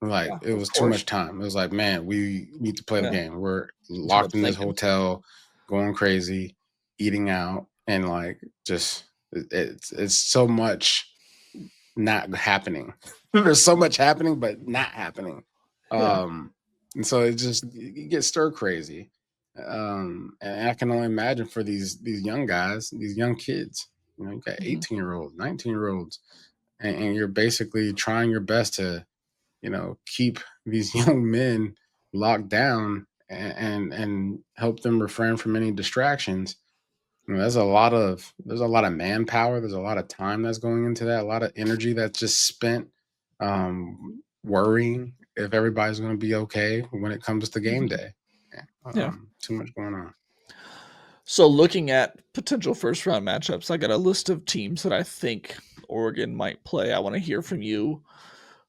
S2: Like
S1: Yeah,
S2: it
S1: of
S2: was too
S1: course.
S2: much time. It was like, man, we need to play the
S1: Yeah,
S2: game. We're
S1: too much
S2: locked in this
S1: thinking.
S2: hotel, going crazy, eating out, and like just it's so much not happening. There's so much happening, but not happening.
S1: Yeah.
S2: Um, and so it just you get stir crazy. And I can only imagine for these young guys, these young kids. You got
S1: Mhm.
S2: 18-year-olds, 19-year-olds, and you're basically trying your best to, keep these young men locked down and help them refrain from any distractions. There's a lot of manpower. There's a lot of time that's going into that. A lot of energy that's just spent worrying if everybody's going to be okay when it comes to game
S1: Mhm.
S2: day. Yeah,
S1: Yeah.
S2: too much going on.
S1: So looking at potential first round matchups, I got a list of teams that I think Oregon might play. I want to hear from you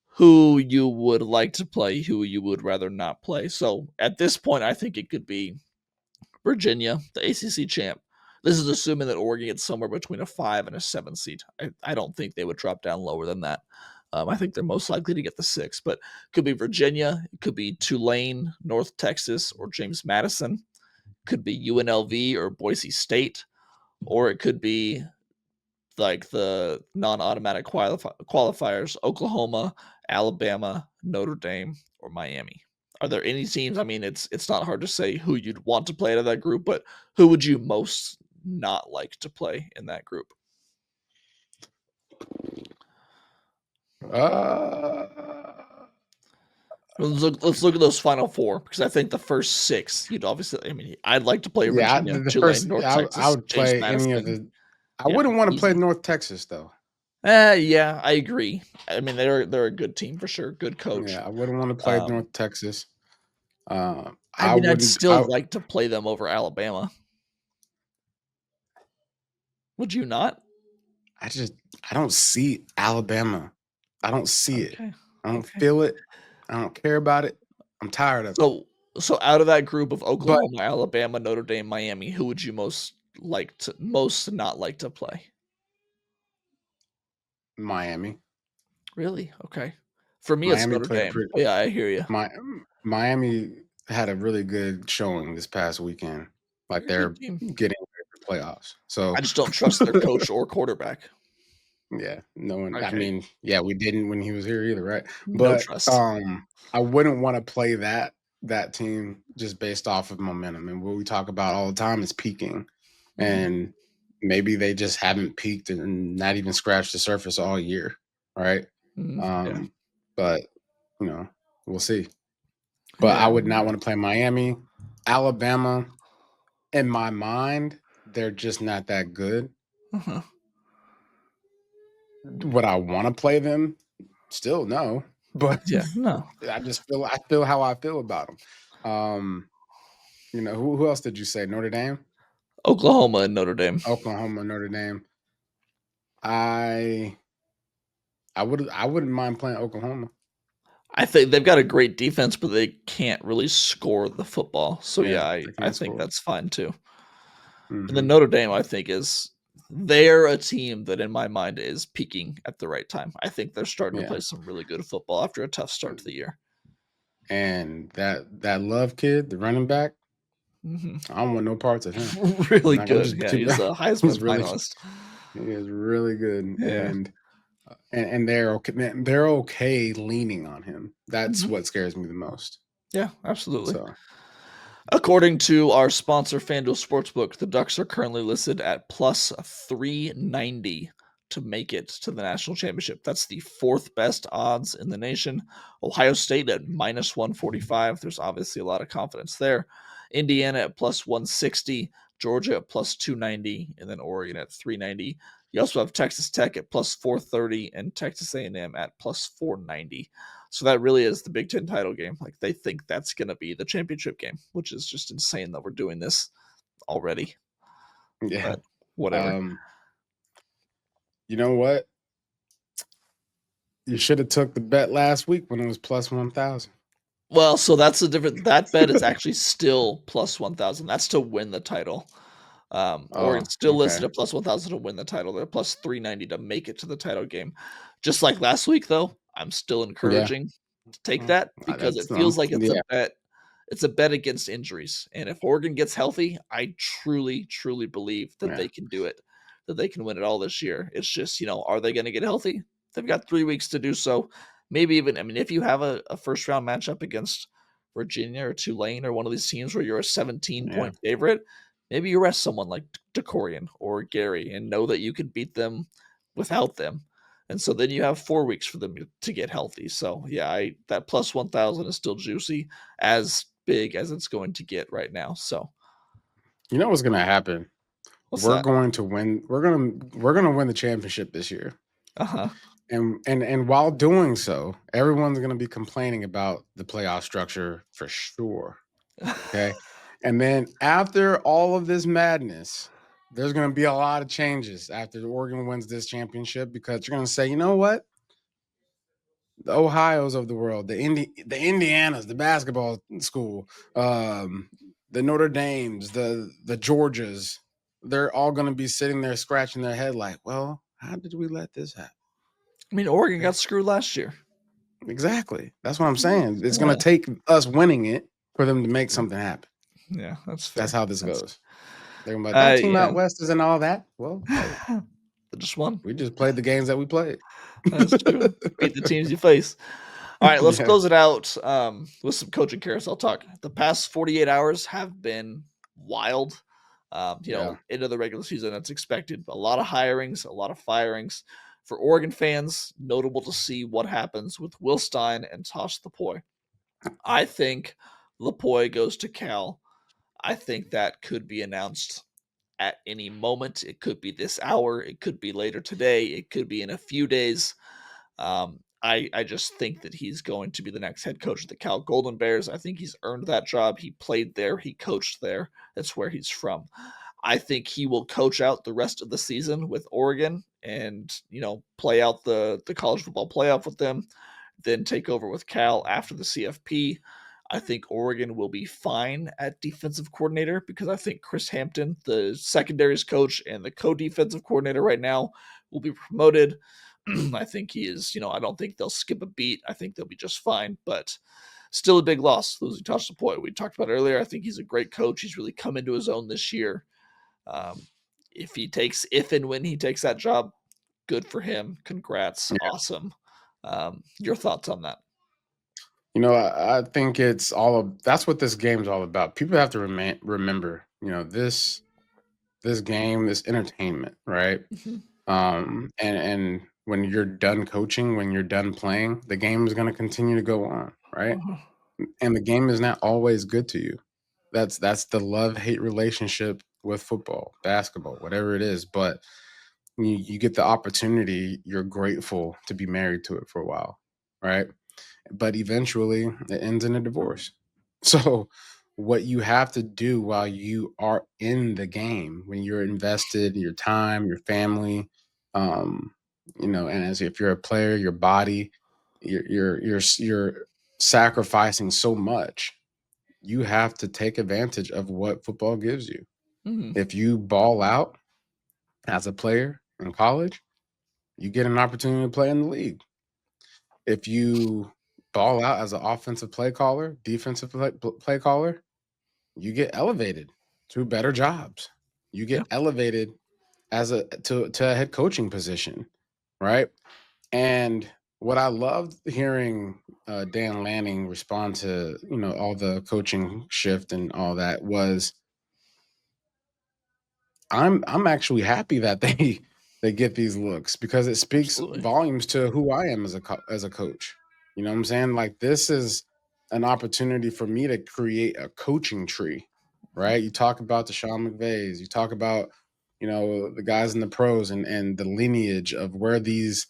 S1: who you would like to play, who you would rather not play. So at this point, I think it could be Virginia, the ACC champ. This is assuming that Oregon gets somewhere between a 5 and a 7 seed. I don't think they would drop down lower than that. I think they're most likely to get the 6, but it could be Virginia, it could be Tulane, North Texas, or James Madison. Could be UNLV or Boise State, or it could be like the non-automatic qualifiers: Oklahoma, Alabama, Notre Dame, or Miami. Are there any teams? I mean, it's not hard to say who you'd want to play out of that group, but who would you most not like to play in that group?
S2: Uh,
S1: Let's look at those final four because I think the first six, you'd obviously. I mean, I'd like to play
S2: yeah,
S1: Virginia,
S2: the
S1: Tulane,
S2: first
S1: North
S2: I
S1: Texas,
S2: would
S1: James
S2: play any of
S1: Madison.
S2: the. I
S1: Yeah,
S2: wouldn't want to play
S1: easy.
S2: North Texas though.
S1: Yeah, I agree. I mean, they're a good team for sure, good coach.
S2: Yeah, I wouldn't want to play
S1: Um,
S2: North Texas.
S1: I
S2: I
S1: mean, I'd
S2: wouldn't.
S1: still like to play them over Alabama. Would you not?
S2: I just I don't see Alabama. I don't see it.
S1: Okay,
S2: I don't
S1: okay.
S2: feel it. I don't care about it. I'm tired of it.
S1: So out of that group of
S2: But
S1: Oklahoma, Alabama, Notre Dame, Miami, who would you most not like to play?
S2: Miami,
S1: Really? Okay. For me, it's
S2: Miami
S1: Notre
S2: played
S1: Dame.
S2: pretty.
S1: Yeah, I hear you.
S2: My Miami had a really good showing this past weekend. Like
S1: They're a good
S2: they're
S1: team.
S2: getting ready for playoffs.
S1: I
S2: So
S1: just don't trust their coach or quarterback.
S2: yeah, no one. I
S1: Okay.
S2: mean, yeah, we didn't when he was here either, right?
S1: No
S2: But
S1: trust.
S2: I wouldn't want to play that team just based off of momentum. And what we talk about all the time is peaking,
S1: Mhm,
S2: and maybe they just haven't peaked and not even scratched the surface all year, right?
S1: mhm, yeah,
S2: Um, but you know, we'll see. But
S1: yeah,
S2: I would not want to play Miami, Alabama. In my mind, they're just not that good.
S1: uh-huh,
S2: Would I want to play them? Still no, but
S1: yeah, no.
S2: I feel how I feel about them. Um, who else did you say? Notre Dame,
S1: Oklahoma and Notre Dame.
S2: Oklahoma, Notre Dame. I I wouldn't mind playing Oklahoma.
S1: I think they've got a great defense, but they can't really score the football. So
S2: Yeah,
S1: yeah,
S2: they
S1: I
S2: can't
S1: think
S2: score.
S1: that's fine too. And then
S2: Hmm.
S1: Notre Dame, I think, is they're a team that in my mind is peaking at the right time. I think they're starting to
S2: Yeah,
S1: play some really good football after a tough start to the year.
S2: and that Love kid, the running back,
S1: Mhm.
S2: I don't want no parts of him. I'm
S1: Really
S2: not gonna
S1: good.
S2: just
S1: Yeah,
S2: keep.
S1: he's a Heisman
S2: He's really
S1: finalist.
S2: he is really good,
S1: Yeah.
S2: and they're okay. They're okay leaning on him. That's
S1: Mhm.
S2: what scares me the most.
S1: Yeah, absolutely.
S2: So
S1: According to our sponsor, FanDuel Sportsbook, the Ducks are currently listed at plus 390 to make it to the national championship. That's the fourth best odds in the nation. Ohio State at minus 145. There's obviously a lot of confidence there. Indiana at plus 160, Georgia at plus 290, and then Oregon at 390. You also have Texas Tech at plus 430 and Texas A&M at plus 490. So that really is the Big Ten title game. Like they think that's going to be the championship game, which is just insane that we're doing this already.
S2: Yeah.
S1: But whatever.
S2: Um, you know what? You should have took the bet last week when it was plus 1,000.
S1: Well, so that's a different. That bet is actually still plus 1,000. That's to win the title.
S2: Oh,
S1: Oregon's still listed
S2: okay.
S1: at plus 1,000 to win the title. They're plus 390 to make it to the title game. Just like last week, though, I'm still
S2: Yeah.
S1: encouraging to take that because it
S2: That's
S1: feels like it's a
S2: yeah.
S1: bet. It's a bet against injuries. And if Oregon gets healthy, I truly, truly believe that
S2: Yeah.
S1: they can do it, that they can win it all this year. It's just, are they going to get healthy? They've got 3 weeks to do so. Maybe even, I mean, if you have a first round matchup against Virginia or Tulane or one of these teams where you're a 17
S2: Yeah.
S1: point favorite, maybe you rest someone like DeCorian or Gary and know that you could beat them without them. And so then you have 4 weeks for them to get healthy. So yeah, that plus 1,000 is still juicy, as big as it's going to get right now. So
S2: You know what's gonna happen?
S1: what's
S2: We're
S1: that?
S2: going to win. We're gonna win the championship this year.
S1: Uh huh.
S2: And while doing so, everyone's gonna be complaining about the playoff structure for sure. Okay. And then after all of this madness, there's gonna be a lot of changes after Oregon wins this championship because you're gonna say, you know what? The Ohio's of the world, the Indianas, the basketball school, um, the Notre Dames, the Georgias, they're all going to be sitting there scratching their head like, well, how did we let this happen?
S1: I mean, Oregon
S2: Okay.
S1: got screwed last year.
S2: Exactly. That's what I'm saying. It's going
S1: Yeah,
S2: to take us winning it for them to make something happen.
S1: yeah, that's
S2: That's
S1: fair.
S2: how this
S1: That's
S2: goes. They're gonna be like, that team
S1: yeah.
S2: out west isn't all that. Well, hey,
S1: Just one.
S2: we just played the games that we played.
S1: That's true. Beat the teams you face. All right, let's
S2: Yeah,
S1: close it out with some coaching carousel talk. The past 48 hours have been wild.
S2: yeah.
S1: Into the regular season, that's expected. A lot of hirings, a lot of firings. For Oregon fans, notable to see what happens with Will Stein and Tosh Lupoi. I think Lupoi goes to Cal. I think that could be announced at any moment. It could be this hour. It could be later today. It could be in a few days. I just think that he's going to be the next head coach of the Cal Golden Bears. I think he's earned that job. He played there. He coached there. That's where he's from. I think he will coach out the rest of the season with Oregon and play out the college football playoff with them, then take over with Cal after the CFP. I think Oregon will be fine at defensive coordinator because I think Chris Hampton, the secondaries coach and the co-defensive coordinator right now, will be promoted. I think he is, I don't think they'll skip a beat. I think they'll be just fine, but still a big loss losing Tosh Lupoi. We talked about earlier. I think he's a great coach. He's really come into his own this year. Um, if and when he takes that job, good for him. Congrats.
S2: Yeah.
S1: Awesome. Your thoughts on that?
S2: I think it's all of that's what this game's all about. People have to remember, this game, this entertainment, right?
S1: Mhm.
S2: And when you're done coaching, when you're done playing, the game is going to continue to go on, right?
S1: Uh-huh.
S2: And the game is not always good to you. That's the love-hate relationship with football, basketball, whatever it is. But you get the opportunity, you're grateful to be married to it for a while, right? But eventually it ends in a divorce. So, what you have to do while you are in the game, when you're invested, your time, your family, um, and as if you're a player, your body, you're sacrificing so much. You have to take advantage of what football gives you.
S1: Mhm.
S2: If you ball out as a player in college, you get an opportunity to play in the league. If you ball out as an offensive play caller, defensive play caller, you get elevated to better jobs. You
S1: Yeah.
S2: get elevated as to a head coaching position, right? And what I loved hearing Dan Lanning respond to all the coaching shift and all that was I'm actually happy that they they get these looks because it speaks
S1: Absolutely.
S2: volumes to who I am as a coach. You know what I'm saying? Like this is an opportunity for me to create a coaching tree, right? You talk about the Sean McVays, you talk about, the guys in the pros and the lineage of where these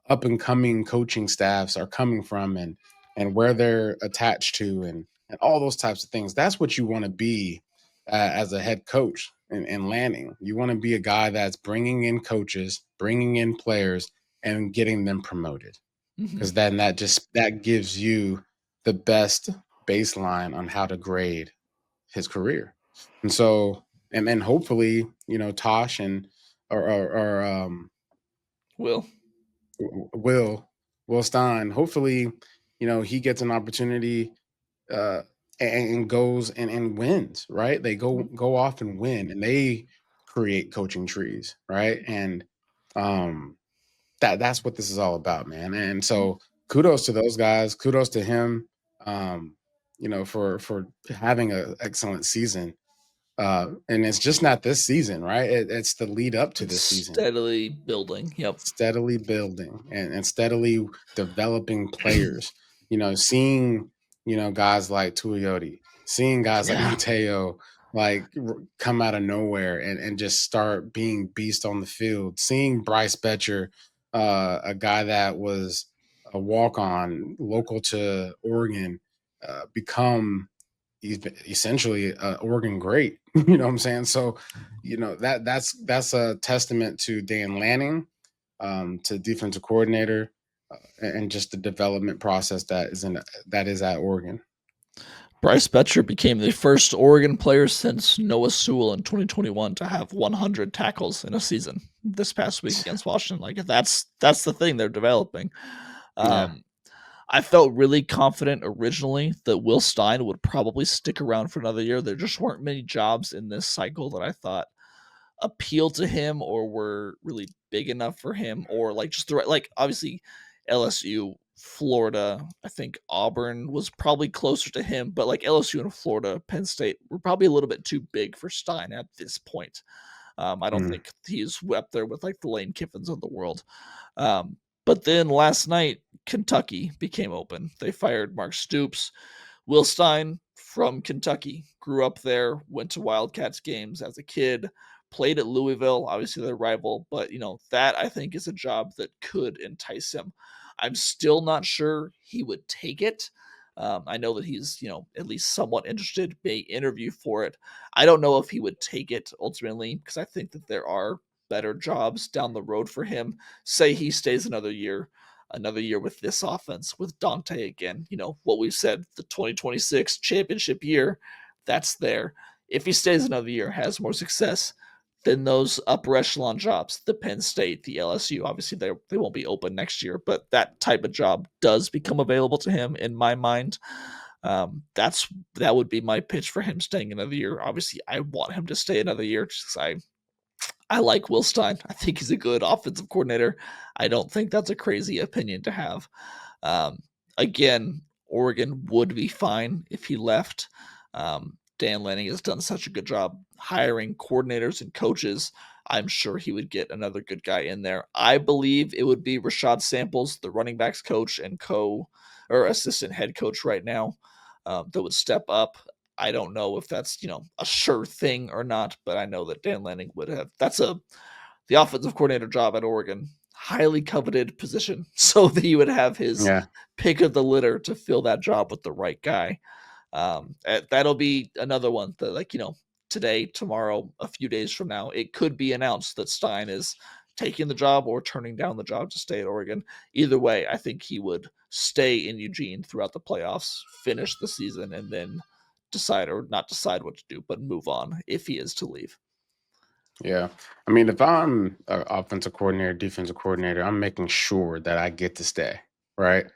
S2: up and coming coaching staffs are coming from and where they're attached to and all those types of things. That's what you want to be as a head coach and landing. You want to be a guy that's bringing in coaches, bringing in players, and getting them promoted.
S1: Hmm.
S2: Because then that gives you the best baseline on how to grade his career. And so, and then hopefully, Tosh and or
S1: Will.
S2: Will Will Stein. Hopefully, he gets an opportunity uh, and goes and wins, right? They
S1: Mhm.
S2: go off and win, and they create coaching trees, right? And um, that's what this is all about, man. And so, kudos to those guys. Kudos to him. Um, for having an excellent season. And it's just not this season, right? It's the lead up to
S1: It's
S2: this season,
S1: steadily building. Yep.
S2: steadily building and steadily developing players. Seeing guys like Tuioti, seeing guys like
S1: Yeah.
S2: Mateo come out of nowhere and just start being beast on the field. Seeing Bryce Betcher, a guy that was a walk on local to Oregon, become essentially Oregon great. You know what I'm saying? So, that's a testament to Dan Lanning, to defensive coordinator, and just the development process that is at Oregon.
S1: Bryce Betcher became the first Oregon player since Noah Sewell in 2021 to have 100 tackles in a season this past week against Washington. Like that's the thing they're developing.
S2: Yeah,
S1: Um, I felt really confident originally that Will Stein would probably stick around for another year. There just weren't many jobs in this cycle that I thought appealed to him or were really big enough for him, or like just the right, like obviously LSU, Florida, I think Auburn was probably closer to him, but like LSU and Florida, Penn State were probably a little bit too big for Stein at this point. I don't
S2: mm,
S1: think he's up there with like the Lane Kiffins of the world. Um, but then last night, Kentucky became open. They fired Mark Stoops. Will Stein from Kentucky grew up there, went to Wildcats games as a kid, played at Louisville, obviously their rival, but that I think is a job that could entice him. I'm still not sure he would take it. I know that he's, at least somewhat interested, may interview for it. I don't know if he would take it ultimately because I think that there are better jobs down the road for him. Say he stays another year with this offense with Dante again. What we've said, the 2026 championship year, that's there. If he stays another year, has more success, then those upper echelon jobs, the Penn State, the LSU, obviously they won't be open next year, but that type of job does become available to him in my mind. That would be my pitch for him staying another year. Obviously, I want him to stay another year because I like Will Stein. I think he's a good offensive coordinator. I don't think that's a crazy opinion to have. Um, Again, Oregon would be fine if he left. Dan Lanning has done such a good job hiring coordinators and coaches. I'm sure he would get another good guy in there. I believe it would be Rashad Samples, the running backs coach and or assistant head coach right now, that would step up. I don't know if that's a sure thing or not, but I know that Dan Lanning would have. That's the offensive coordinator job at Oregon, highly coveted position, so that he would have his
S2: yeah,
S1: pick of the litter to fill that job with the right guy. That'll be another one that, like, today, tomorrow, a few days from now, it could be announced that Stein is taking the job or turning down the job to stay at Oregon. Either way, I think he would stay in Eugene throughout the playoffs, finish the season, and then decide or not decide what to do, but move on if he is to leave.
S2: yeah. I mean, if I'm an offensive coordinator, defensive coordinator, I'm making sure that I get to stay, right?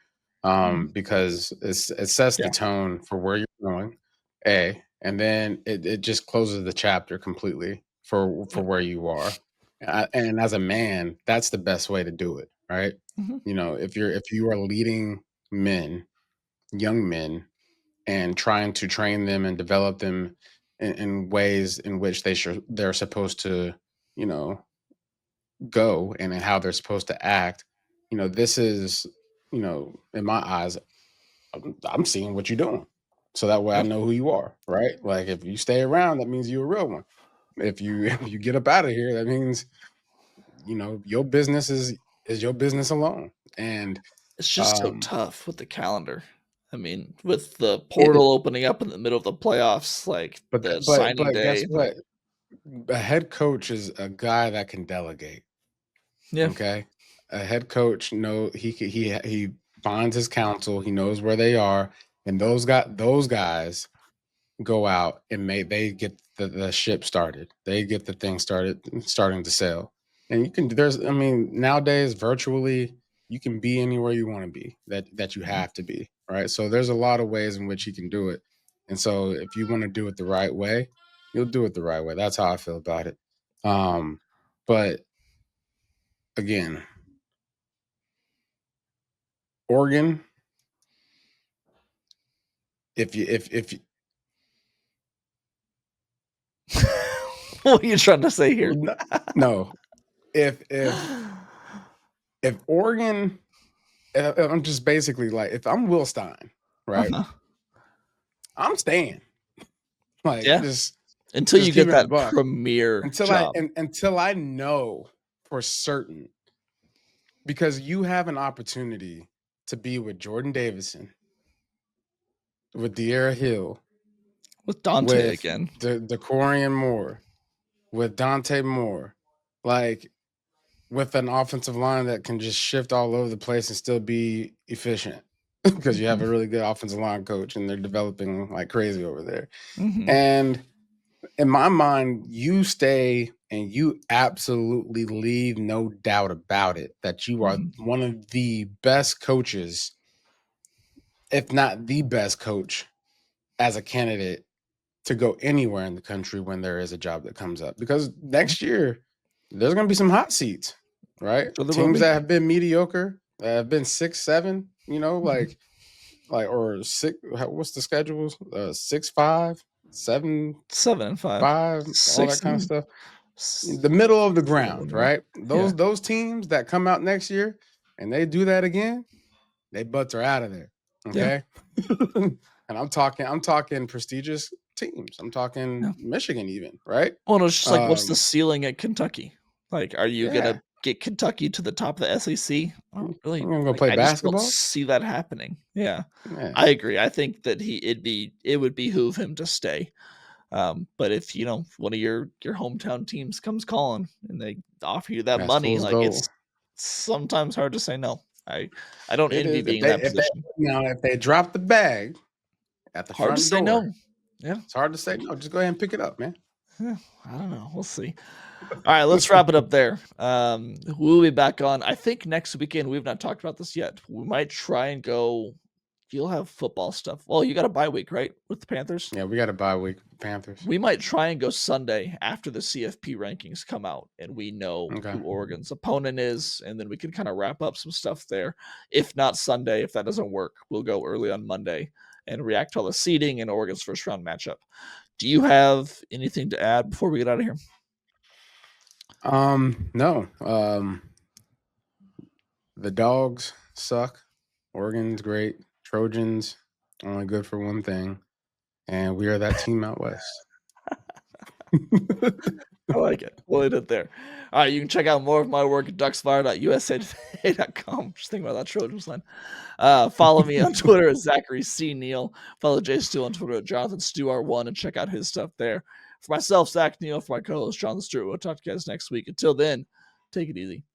S1: Mhm.
S2: Because it sets the
S1: Yeah.
S2: tone for where you're going, and then it just closes the chapter completely for
S1: Yep.
S2: where you are. And as a man, that's the best way to do it, right?
S1: Mhm.
S2: If you are leading men, young men, and trying to train them and develop them in ways in which they're supposed to, you know, go and how they're supposed to act, this is, in my eyes, I'm seeing what you're doing. So that way I
S1: Yep.
S2: know who you are, right? Like if you stay around, that means you're a real one. If you if you get up out of here, that means your business is your business alone. And
S1: It's just so
S2: um
S1: tough with the calendar. I mean, with the
S2: it is,
S1: portal opening up in the middle of the playoffs, like
S2: but
S1: the signing
S2: but guess
S1: day, like
S2: what? A head coach is a guy that can delegate.
S1: yeah.
S2: Okay, a head coach he finds his counsel. He knows where they are, and those guys go out and they get the ship started. They get the thing starting to sail. And you can nowadays virtually you can be anywhere you want to be that you
S1: Mhm.
S2: have to be, right? So there's a lot of ways in which you can do it. And so if you want to do it the right way, you'll do it the right way. That's how I feel about it. But again, Oregon, if you,
S1: What are you trying to say here?
S2: no, if Oregon, I'm just basically like, if I'm Will Stein, right,
S1: Uh-huh.
S2: I'm staying. Like
S1: Yeah, until
S2: just
S1: you
S2: keep
S1: get
S2: it a
S1: that
S2: buck
S1: premier job.
S2: until I know for certain, because you have an opportunity to be with Jordan Davison, with De'Ara Hill,
S1: With Dante
S2: with
S1: again.
S2: Decorian Moore, with Dante Moore, like with an offensive line that can just shift all over the place and still be efficient because you have
S1: Mhm,
S2: a really good offensive line coach and they're developing like crazy over there.
S1: mhm,
S2: And in my mind, you stay and you absolutely leave no doubt about it that you are
S1: mhm,
S2: one of the best coaches, if not the best coach, as a candidate to go anywhere in the country when there is a job that comes up. Because
S1: mhm.
S2: next year, there's going to be some hot seats, right?
S1: So there will
S2: Teams
S1: be.
S2: that have been mediocre, that have been 6-7,
S1: Mhm.
S2: or six. What's the schedules? 6-5,
S1: 7 and 5.
S2: 7-5, all
S1: 6
S2: that kind of
S1: and
S2: stuff.
S1: s
S2: The middle of the
S1: 7
S2: ground,
S1: in a row.
S2: right?
S1: Yeah.
S2: Those teams that come out next year and they do that again, they butts are out of there.
S1: Yeah,
S2: Okay. And I'm talking prestigious teams. I'm
S1: yeah.
S2: talking Michigan even, right?
S1: Well, it's just like, what's the
S2: Um,
S1: ceiling at Kentucky? Like, are you gonna
S2: yeah.
S1: get Kentucky to the top of the SEC? I don't
S2: I'm
S1: really
S2: gonna go
S1: like,
S2: play
S1: I just don't
S2: basketball.
S1: see that happening. Yeah.
S2: Yeah.
S1: I agree. I think that it would behoove him to stay. But if, one of your hometown teams comes calling and they offer you that
S2: That's
S1: money,
S2: fool's
S1: like,
S2: gold.
S1: it's sometimes hard to say no. I don't
S2: It
S1: envy
S2: is.
S1: being in that position.
S2: If they drop the bag at the
S1: Hard to
S2: front
S1: say
S2: door,
S1: no. Yeah.
S2: it's hard to say no. Just go ahead and pick it up, man.
S1: Yeah, I don't know. We'll see. All right, let's wrap it up there. We'll be back on, I think, next weekend. We've not talked about this yet. We might try and go. You'll have football stuff. Well, you got a bye week, right, with the Panthers?
S2: Yeah, we got a bye week, Panthers.
S1: We might try and go Sunday after the CFP rankings come out and we know
S2: Okay.
S1: who Oregon's opponent is, and then we can kind of wrap up some stuff there. If not Sunday, if that doesn't work, we'll go early on Monday and react to all the seeding and Oregon's first round matchup. Do you have anything to add before we get out of here?
S2: No. The dogs suck. Oregon's great. Trojans only good for one thing, and we are that team out west.
S1: I like it. We'll end it there. All right, you can check out more of my work at ducksfire.usatoday.com. Just think about that Trojans line. Follow me on Twitter at Zachary C. Neel. Follow Jay Stu on Twitter at Jonathan Stewart1 and check out his stuff there. For myself, Zach Neel, for my co host, Jonathan Stewart, we'll talk to you guys next week. Until then, take it easy.